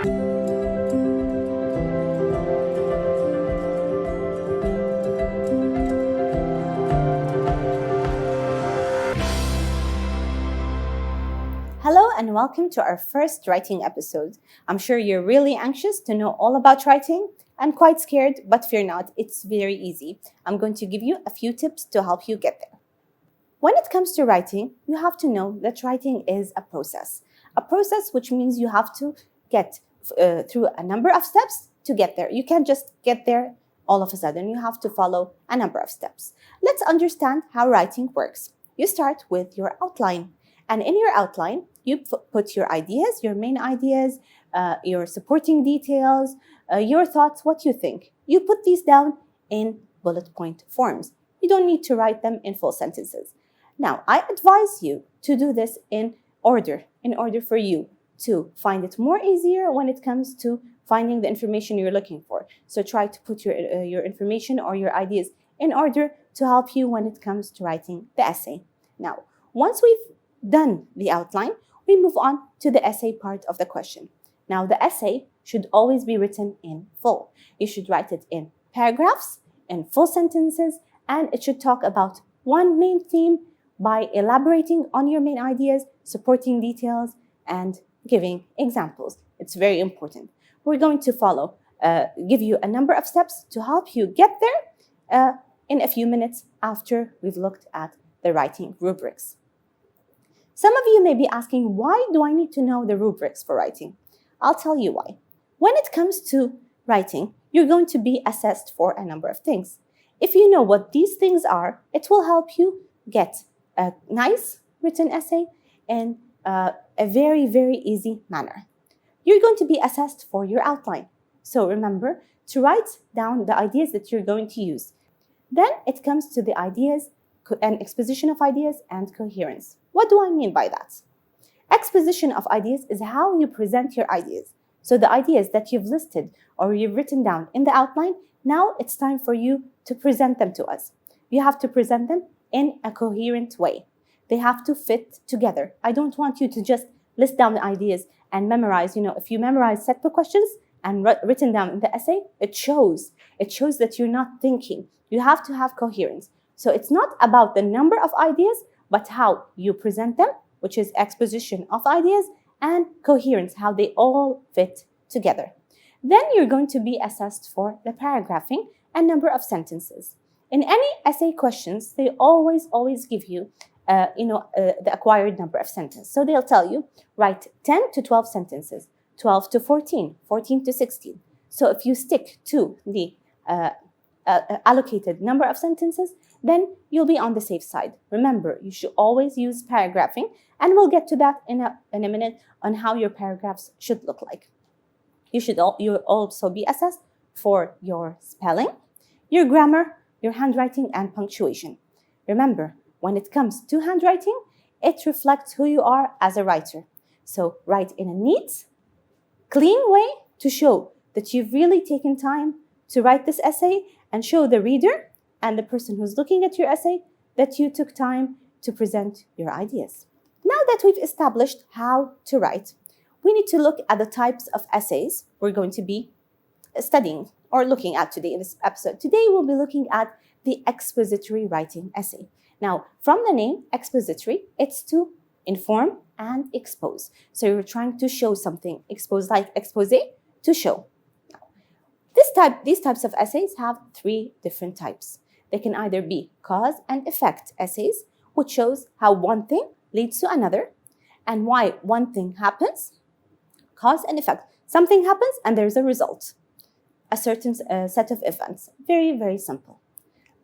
Hello and welcome to our first writing episode. I'm sure you're really anxious to know all about writing and quite scared, but fear not, it's very easy. I'm going to give you a few tips to help you get there. When it comes to writing, you have to know that writing is a process. A process which means you have to get through a number of steps to get there. You can't just get there all of a sudden. You have to follow a number of steps. Let's understand how writing works. You start with your outline. And in your outline, you put your ideas, your main ideas, your supporting details, your thoughts, what you think. You put these down in bullet point forms. You don't need to write them in full sentences. Now, I advise you to do this in order for you to find it more easier when it comes to finding the information you're looking for. So try to put your information or your ideas in order to help you when it comes to writing the essay. Now, once we've done the outline, we move on to the essay part of the question. Now, the essay should always be written in full. You should write it in paragraphs, in full sentences, and it should talk about one main theme by elaborating on your main ideas, supporting details, and giving examples. It's very important. We're going to give you a number of steps to help you get there in a few minutes after we've looked at the writing rubrics. Some of you may be asking, why do I need to know the rubrics for writing? I'll tell you why. When it comes to writing, you're going to be assessed for a number of things. If you know what these things are, it will help you get a nice written essay in a very, very easy manner. You're going to be assessed for your outline. So remember to write down the ideas that you're going to use. Then it comes to the ideas and exposition of ideas and coherence. What do I mean by that? Exposition of ideas is how you present your ideas. So the ideas that you've listed or you've written down in the outline, now it's time for you to present them to us. You have to present them in a coherent way. They have to fit together. I don't want you to just list down the ideas and memorize. If you memorize set book questions and written down in the essay, it shows that you're not thinking. You have to have coherence. So it's not about the number of ideas, but how you present them, which is exposition of ideas, and coherence, how they all fit together. Then you're going to be assessed for the paragraphing and number of sentences. In any essay questions, they always give you, the acquired number of sentences. So they'll tell you, write 10 to 12 sentences, 12 to 14, 14 to 16. So if you stick to the allocated number of sentences, then you'll be on the safe side. Remember, you should always use paragraphing, and we'll get to that in a minute on how your paragraphs should look like. You'll also be assessed for your spelling, your grammar, your handwriting, and punctuation. Remember, when it comes to handwriting, it reflects who you are as a writer. So write in a neat, clean way to show that you've really taken time to write this essay and show the reader and the person who's looking at your essay that you took time to present your ideas. Now that we've established how to write, we need to look at the types of essays we're going to be studying or looking at today in this episode. Today we'll be looking at the expository writing essay. Now, from the name expository, it's to inform and expose. So you're trying to show something. Expose, like expose, to show. These types of essays have three different types. They can either be cause and effect essays, which shows how one thing leads to another and why one thing happens. Cause and effect. Something happens and there's a result. A certain set of events. Very, very simple.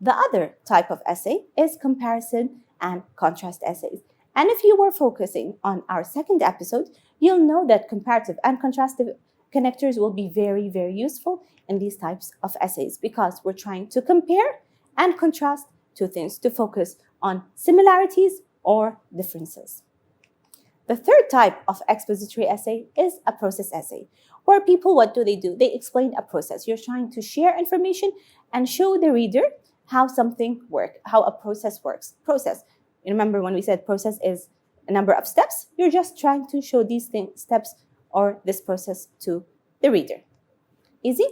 The other type of essay is comparison and contrast essays. And if you were focusing on our second episode, you'll know that comparative and contrastive connectors will be very, very useful in these types of essays because we're trying to compare and contrast two things to focus on similarities or differences. The third type of expository essay is a process essay, where people, what do? They explain a process. You're trying to share information and show the reader how something works, how a process works. Process. Remember when we said process is a number of steps? You're just trying to show these steps or this process to the reader. Easy?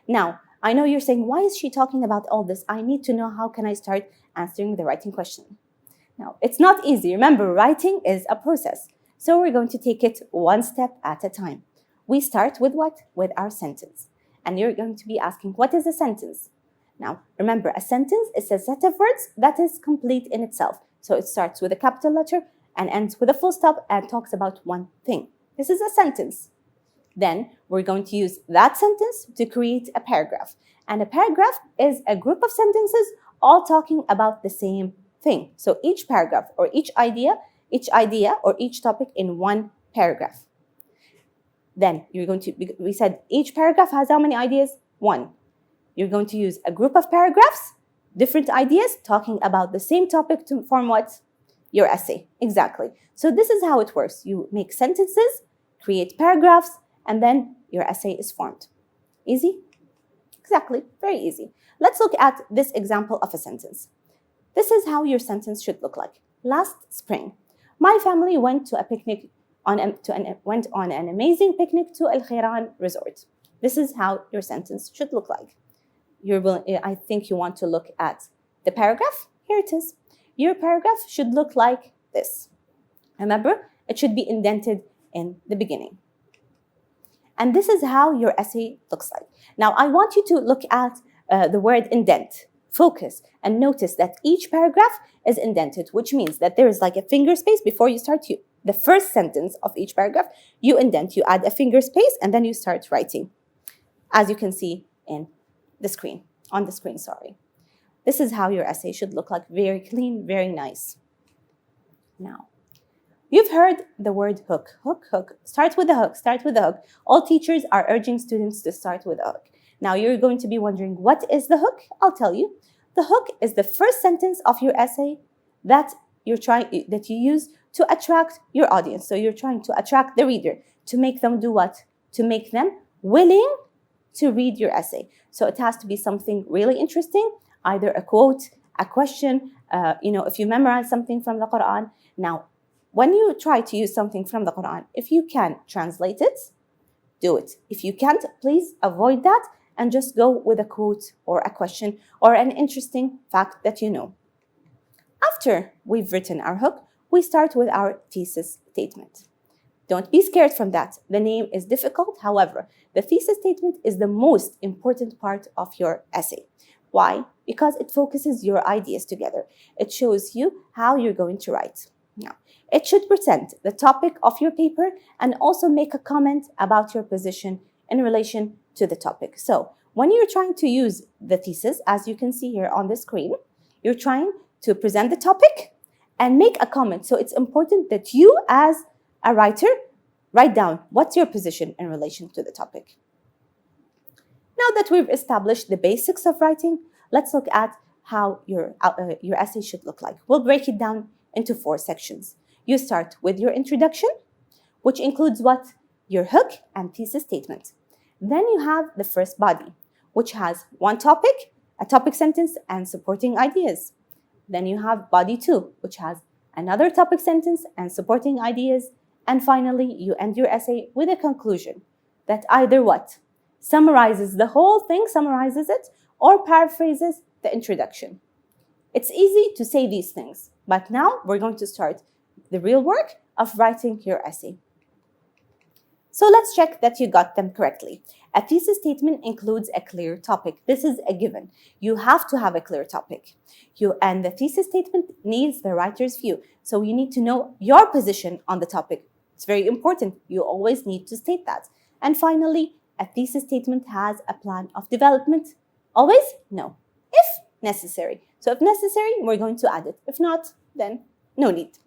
Now, I know you're saying, why is she talking about all this? I need to know how can I start answering the writing question. Now, it's not easy. Remember, writing is a process. So we're going to take it one step at a time. We start with what? With our sentence. And you're going to be asking, what is a sentence? Now, remember, a sentence is a set of words that is complete in itself. So it starts with a capital letter and ends with a full stop and talks about one thing. This is a sentence. Then we're going to use that sentence to create a paragraph. And a paragraph is a group of sentences all talking about the same thing. So each paragraph or each idea or each topic in one paragraph. Then we said each paragraph has how many ideas? One. You're going to use a group of paragraphs, different ideas talking about the same topic to form what? Your essay. Exactly. So this is how it works. You make sentences, create paragraphs, and then your essay is formed. Easy? Exactly. Very easy. Let's look at this example of a sentence. This is how your sentence should look like. Last spring, my family went on an amazing picnic to Al Khairan Resort. This is how your sentence should look like. I think you want to look at the paragraph. Here it is. Your paragraph should look like this. Remember, it should be indented in the beginning. And this is how your essay looks like. Now, I want you to look at the word indent. Focus and notice that each paragraph is indented, which means that there is like a finger space before you start the first sentence of each paragraph. You indent, you add a finger space, and then you start writing, as you can see on the screen. This is how your essay should look like. Very clean, very nice. Now, you've heard the word hook. Hook. Start with the hook. All teachers are urging students to start with a hook. Now, you're going to be wondering, what is the hook? I'll tell you. The hook is the first sentence of your essay that you use to attract your audience. So you're trying to attract the reader, to make them do what? To make them willing to read your essay. So it has to be something really interesting, either a quote, a question, if you memorize something from the Quran. Now, when you try to use something from the Quran, if you can translate it, do it. If you can't, please avoid that and just go with a quote or a question or an interesting fact that you know. After we've written our hook, we start with our thesis statement. Don't be scared from that. The name is difficult. However, the thesis statement is the most important part of your essay. Why? Because it focuses your ideas together. It shows you how you're going to write. Now, it should present the topic of your paper and also make a comment about your position in relation to the topic. So, when you're trying to use the thesis, as you can see here on the screen, you're trying to present the topic and make a comment. So, it's important that you, as a writer, write down what's your position in relation to the topic. Now that we've established the basics of writing, let's look at how your essay should look like. We'll break it down into 4 sections. You start with your introduction, which includes what? Your hook and thesis statement. Then you have the first body, which has one topic, a topic sentence, and supporting ideas. Then you have body 2, which has another topic sentence and supporting ideas. And finally, you end your essay with a conclusion that either what? Summarizes the whole thing, summarizes it, or paraphrases the introduction. It's easy to say these things, but now we're going to start the real work of writing your essay. So let's check that you got them correctly. A thesis statement includes a clear topic. This is a given. You have to have a clear topic. And the thesis statement needs the writer's view. So you need to know your position on the topic. It's very important. You always need to state that. And finally, a thesis statement has a plan of development. Always? No. If necessary. So if necessary, we're going to add it. If not, then no need.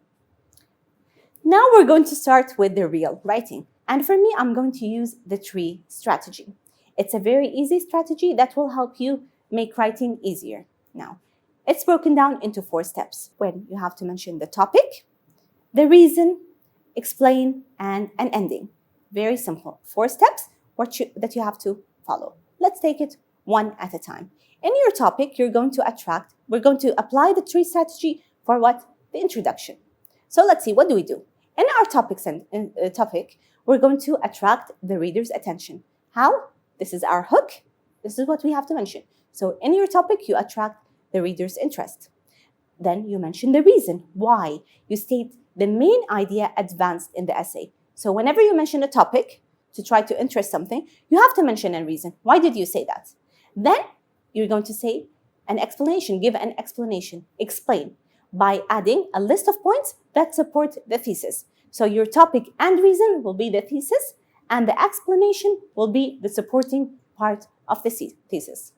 Now we're going to start with the real writing. And for me, I'm going to use the tree strategy. It's a very easy strategy that will help you make writing easier. Now, it's broken down into 4 steps, when you have to mention the topic, the reason, explain, and an ending. Very simple. 4 steps that you have to follow. Let's take it one at a time. In your topic, we're going to apply the tree strategy for what? The introduction. So let's see, what do we do? In our topic, we're going to attract the reader's attention. How? This is our hook. This is what we have to mention. So in your topic, you attract the reader's interest. Then you mention the reason why. You state the main idea advanced in the essay. So whenever you mention a topic to try to interest something, you have to mention a reason. Why did you say that? Then you're going to say an explanation, give an explanation, explain by adding a list of points that support the thesis. So your topic and reason will be the thesis, and the explanation will be the supporting part of the thesis.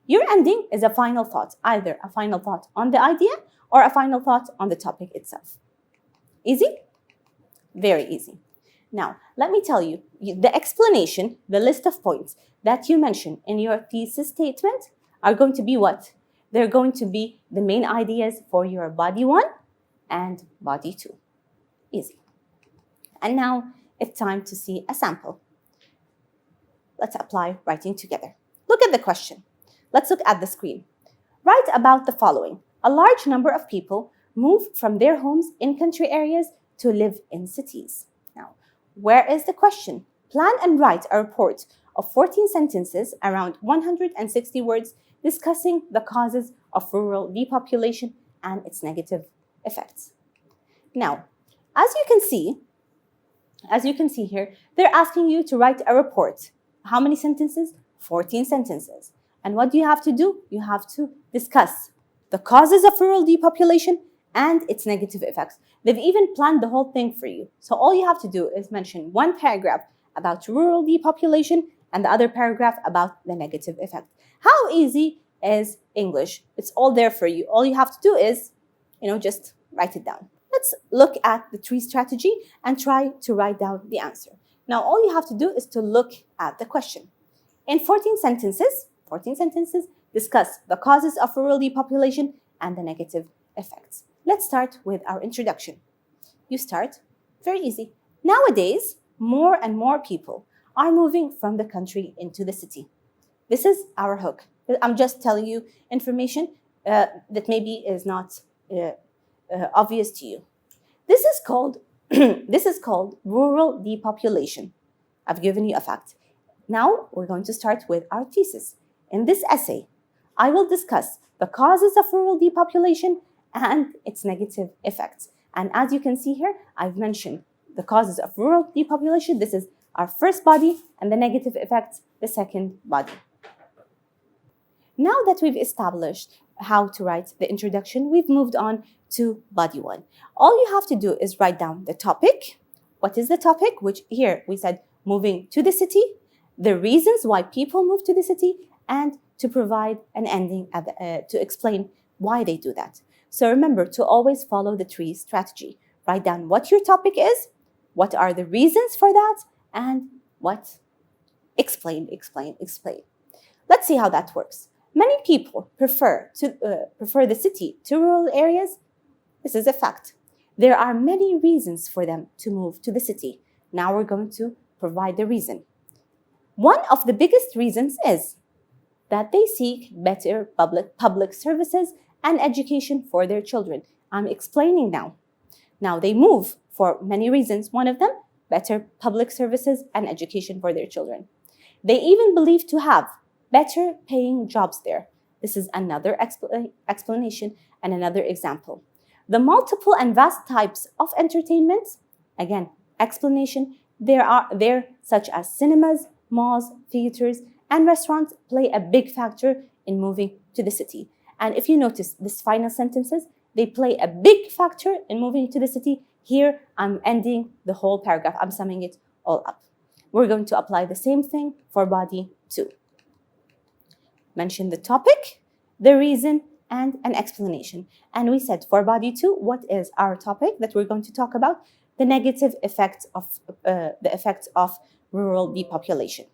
Your ending is a final thought, either a final thought on the idea or a final thought on the topic itself. Easy? Very easy. Now, let me tell you, the explanation, the list of points that you mention in your thesis statement are going to be what? They're going to be the main ideas for your body 1 and body 2. Easy. And now it's time to see a sample. Let's apply writing together. Look at the question. Let's look at the screen. Write about the following. A large number of people move from their homes in country areas to live in cities. Now, where is the question? Plan and write a report of 14 sentences, around 160 words, discussing the causes of rural depopulation and its negative effects. Now, as you can see here, they're asking you to write a report. How many sentences? 14 sentences. And what do you have to do? You have to discuss the causes of rural depopulation and its negative effects. They've even planned the whole thing for you. So all you have to do is mention one paragraph about rural depopulation and the other paragraph about the negative effect. How easy is English? It's all there for you. All you have to do is, just write it down. Let's look at the tree strategy and try to write down the answer. Now, all you have to do is to look at the question. In 14 sentences, discuss the causes of rural depopulation and the negative effects. Let's start with our introduction. You start, very easy. Nowadays, more and more people are moving from the country into the city. This is our hook. I'm just telling you information that maybe is not obvious to you. This is called rural depopulation. I've given you a fact. Now we're going to start with our thesis. In this essay, I will discuss the causes of rural depopulation and its negative effects. And as you can see here, I've mentioned the causes of rural depopulation. This is our first body, and the negative effects, the second body. Now that we've established how to write the introduction, we've moved on to body 1. All you have to do is write down the topic. What is the topic? Which here we said moving to the city, the reasons why people move to the city, and to provide an ending to explain why they do that. So remember to always follow the tree strategy. Write down what your topic is, what are the reasons for that, and what? Explain. Let's see how that works. Many people prefer the city to rural areas. This is a fact. There are many reasons for them to move to the city. Now we're going to provide the reason. One of the biggest reasons is that they seek better public services and education for their children. I'm explaining now. Now they move for many reasons. One of them, better public services and education for their children. They even believe to have better paying jobs there. This is another explanation and another example. The multiple and vast types of entertainment, again, explanation, there such as cinemas, malls, theaters, and restaurants play a big factor in moving to the city. And if you notice these final sentences, they play a big factor in moving to the city. Here, I'm ending the whole paragraph. I'm summing it all up. We're going to apply the same thing for body 2. Mention the topic, the reason, and an explanation. And we said for body 2, what is our topic that we're going to talk about? The negative effects of rural depopulation.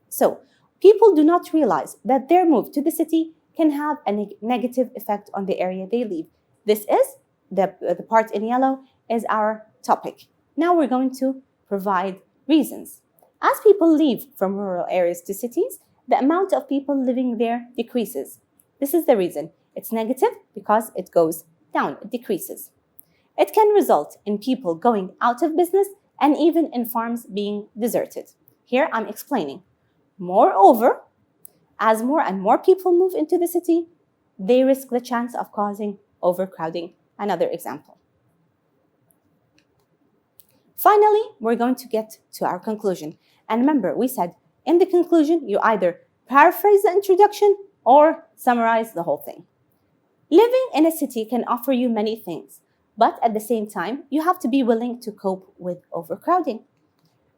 So, people do not realize that their move to the city can have a negative effect on the area they live. This is, the part in yellow, is our topic. Now we're going to provide reasons. As people leave from rural areas to cities, the amount of people living there decreases. This is the reason. It's negative because it goes down, it decreases. It can result in people going out of business and even in farms being deserted. Here I'm explaining. Moreover, as more and more people move into the city, they risk the chance of causing overcrowding. Another example. Finally, we're going to get to our conclusion. And remember, we said in the conclusion, you either paraphrase the introduction or summarize the whole thing. Living in a city can offer you many things, but at the same time, you have to be willing to cope with overcrowding.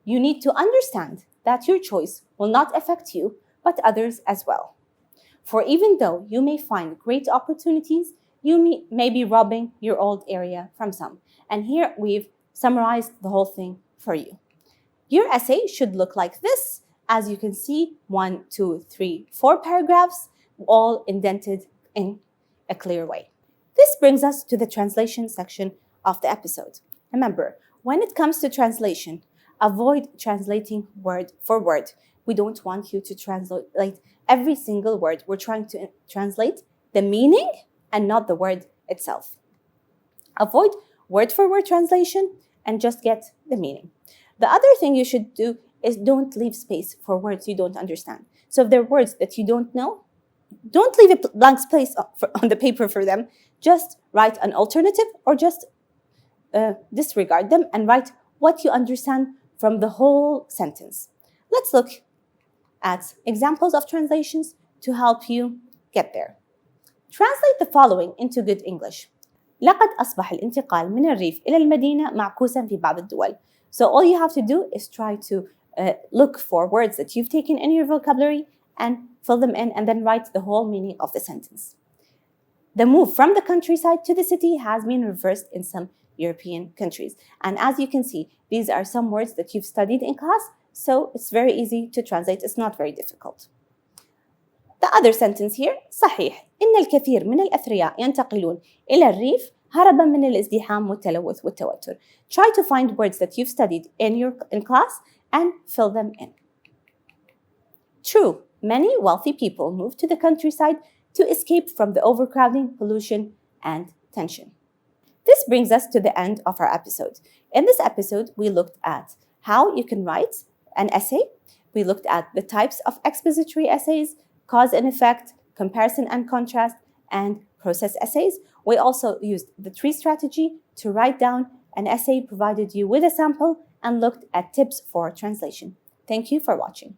You need to understand that your choice will not affect you, but others as well. For even though you may find great opportunities, you may be robbing your old area from some. And here we've summarized the whole thing for you. Your essay should look like this. As you can see, 1, 2, 3, 4 paragraphs, all indented in a clear way. This brings us to the translation section of the episode. Remember, when it comes to translation, avoid translating word for word. We don't want you to translate every single word. We're trying to translate the meaning and not the word itself. Avoid word for word translation and just get the meaning. The other thing you should do is don't leave space for words you don't understand. So if there are words that you don't know, don't leave a blank space on the paper for them. Just write an alternative or just disregard them and write what you understand from the whole sentence. Let's look at examples of translations to help you get there. Translate the following into good English. لقد أصبح الانتقال من الريف إلى المدينة معكوسا في بعض الدول. So all you have to do is try to look for words that you've taken in your vocabulary and fill them in and then write the whole meaning of the sentence. The move from the countryside to the city has been reversed in some European countries. And as you can see, these are some words that you've studied in class, so it's very easy to translate. It's not very difficult. The other sentence here, صحيح إن الكثير من الأثرياء ينتقلون إلى الريف هربا من الازدحام والتلوث والتوتر. Try to find words that you've studied in class and fill them in. True, many wealthy people move to the countryside to escape from the overcrowding, pollution, and tension. This brings us to the end of our episode. In this episode, we looked at how you can write an essay. We looked at the types of expository essays, cause and effect, comparison and contrast, and process essays. We also used the tree strategy to write down an essay, provided you with a sample, and looked at tips for translation. Thank you for watching.